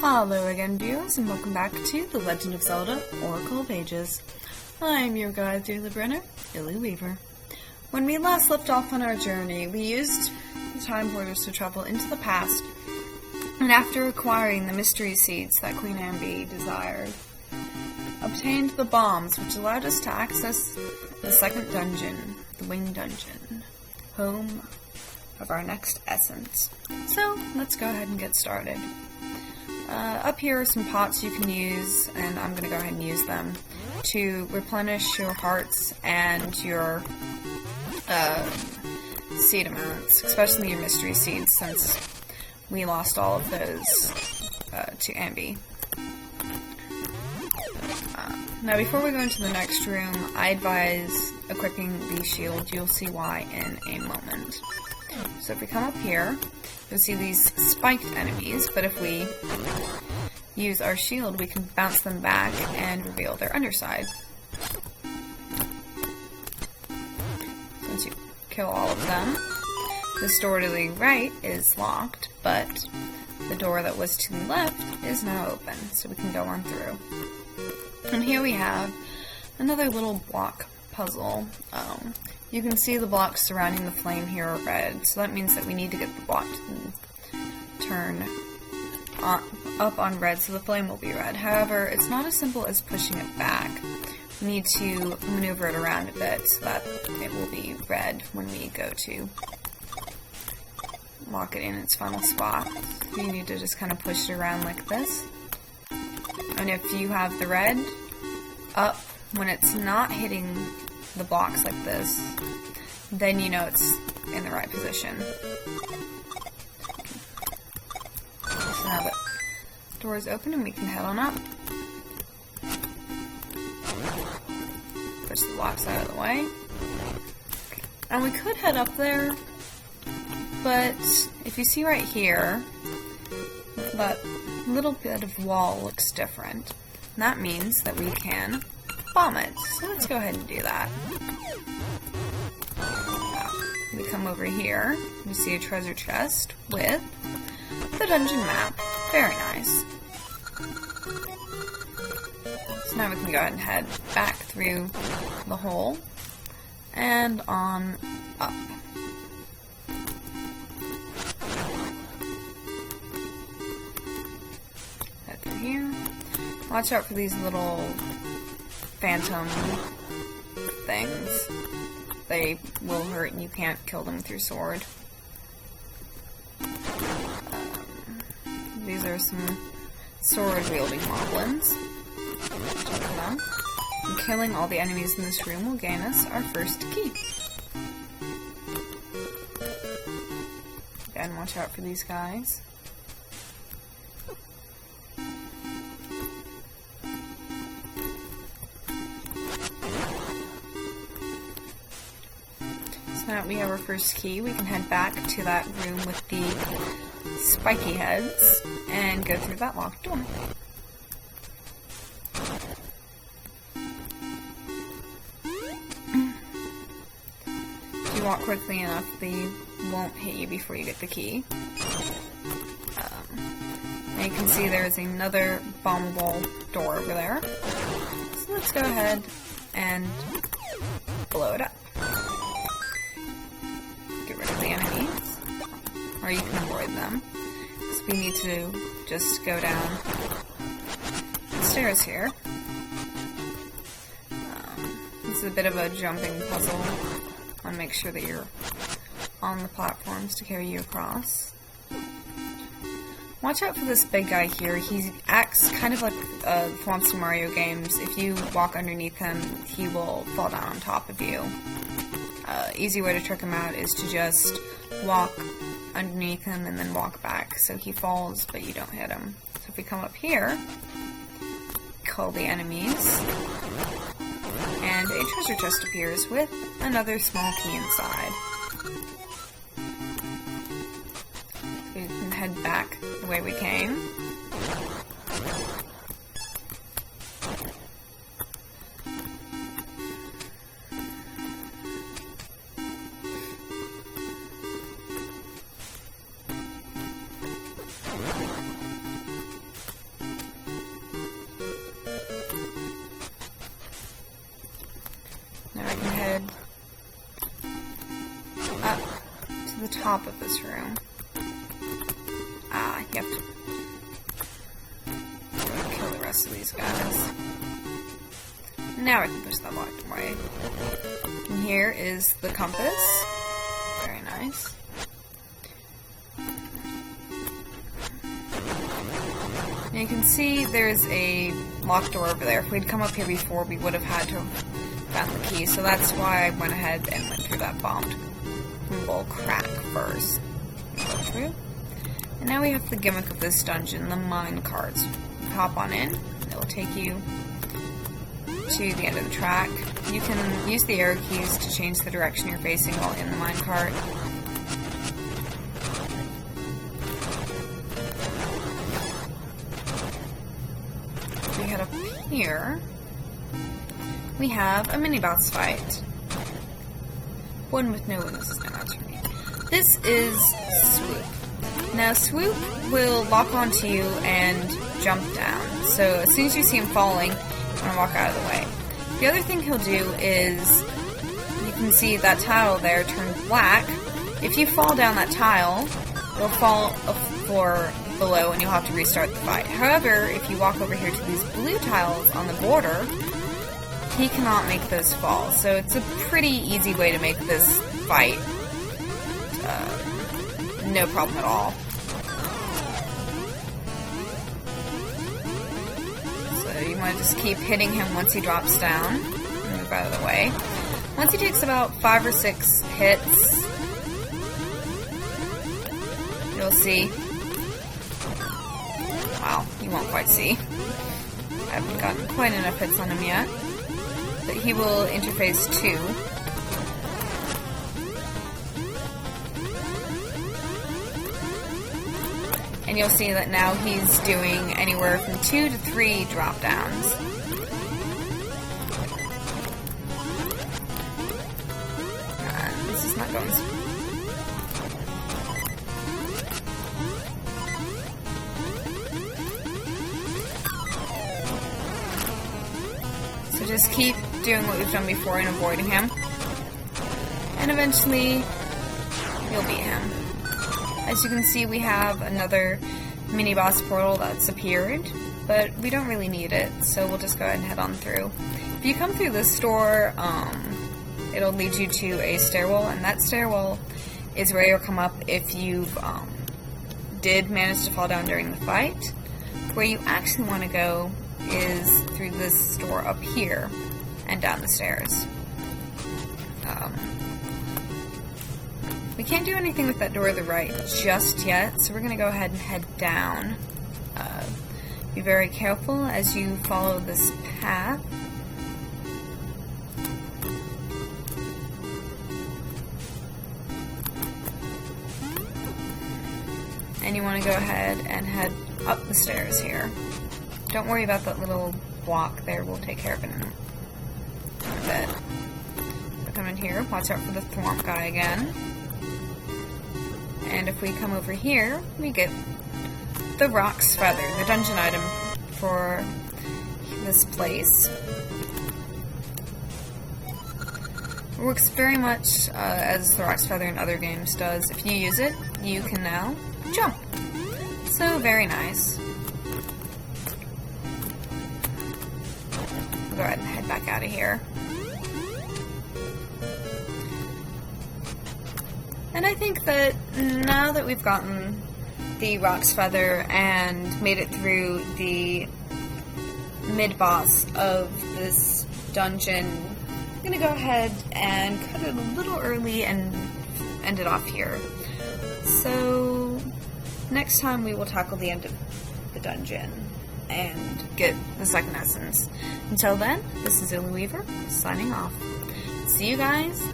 Hello again, viewers, and welcome back to The Legend of Zelda Oracle of Ages. I'm your guide through the Brenner, Illy Weaver. When we last left off on our journey, we used the time portals to travel into the past, and after acquiring the mystery seeds that Queen Ambi desired, obtained the bombs which allowed us to access the second dungeon, the Wing Dungeon, home of our next essence. So, let's go ahead and get started. Up here are some pots you can use, and I'm going to go ahead and use them to replenish your hearts and your seed amounts, especially your mystery seeds, since we lost all of those to Ambi. Now before we go into the next room, I advise equipping the shield. You'll see why in a moment. So if we come up here, you'll see these spiked enemies, but if we use our shield, we can bounce them back and reveal their underside. Once you kill all of them, this door to the right is locked, but the door that was to the left is now open, so we can go on through. And here we have another little block puzzle. You can see the blocks surrounding the flame here are red, so that means that we need to get the block to turn up on red so the flame will be red. However, it's not as simple as pushing it back. We need to maneuver it around a bit so that it will be red when we go to lock it in its final spot. So you need to just kind of push it around like this. And if you have the red up when it's not hitting the blocks like this, then you know it's in the right position. So now the door is open and we can head on up. Push the blocks out of the way. And we could head up there, but if you see right here, that little bit of wall looks different. And that means that we can bomb it. So let's go ahead and do that. We come over here, we see a treasure chest with the dungeon map. Very nice. So now we can go ahead and head back through the hole and on up. Head through here. Watch out for these little phantom things. They will hurt and you can't kill them with your sword. These are some sword-wielding moblins. And killing all the enemies in this room will gain us our first key. Again, watch out for these guys. Now that we have our first key, we can head back to that room with the spiky heads and go through that locked door. If you walk quickly enough, they won't hit you before you get the key. And you can see there's another bombable door over there. So let's go ahead and blow it up. The enemies, or you can avoid them. So we need to just go down the stairs here. This is a bit of a jumping puzzle. I want to make sure that you're on the platforms to carry you across. Watch out for this big guy here. He acts kind of like the Monster Mario games. If you walk underneath him, he will fall down on top of you. Easy way to trick him out is to just walk underneath him and then walk back so he falls but you don't hit him. So if we come up here, kill the enemies, and a treasure chest appears with another small key inside. So we can head back the way we came. top of this room. Ah, you have to kill the rest of these guys. Now I can push that block away. And here is the compass. Very nice. And you can see there's a locked door over there. If we'd come up here before, we would have had to have found the key. So that's why I went ahead and went through that bombed little crack first. Go through. And now we have the gimmick of this dungeon, the mine carts. Hop on in. It will take you to the end of the track. You can use the arrow keys to change the direction you're facing while in the minecart. We head up here. We have a mini boss fight. One with no wings. No, that's for me. This is Swoop. Now Swoop will lock onto you and jump down. So as soon as you see him falling, I'm going to walk out of the way. The other thing he'll do is, you can see that tile there turn black. If you fall down that tile, it'll fall a floor below and you'll have to restart the fight. However, if you walk over here to these blue tiles on the border, he cannot make those fall. So it's a pretty easy way to make this fight no problem at all. You want to just keep hitting him once he drops down. Move out of the way. Once he takes about 5 or 6 hits, you'll see. Wow, you won't quite see. I haven't gotten quite enough hits on him yet. But he will interface 2. And you'll see that now he's doing anywhere from 2 to 3 drop downs. And this is not going so just keep doing what we've done before and avoiding him. And eventually you'll beat him. As you can see, we have another mini-boss portal that's appeared, but we don't really need it, so we'll just go ahead and head on through. If you come through this door, it'll lead you to a stairwell, and that stairwell is where you'll come up if you did manage to fall down during the fight. Where you actually want to go is through this door up here, and down the stairs. We can't do anything with that door to the right just yet, so we're going to go ahead and head down. Be very careful as you follow this path. And you want to go ahead and head up the stairs here. Don't worry about that little block there, we'll take care of it in a bit. So come in here, watch out for the thwomp guy again. And if we come over here, we get the Rock's Feather, the dungeon item for this place. It works very much as the Rock's Feather in other games does. If you use it, you can now jump. So very nice. We'll go ahead and head back out of here. And I think that now that we've gotten the Rock's Feather and made it through the mid-boss of this dungeon, I'm going to go ahead and cut it a little early and end it off here. So next time we will tackle the end of the dungeon and get the second essence. Until then, this is Illy Weaver, signing off. See you guys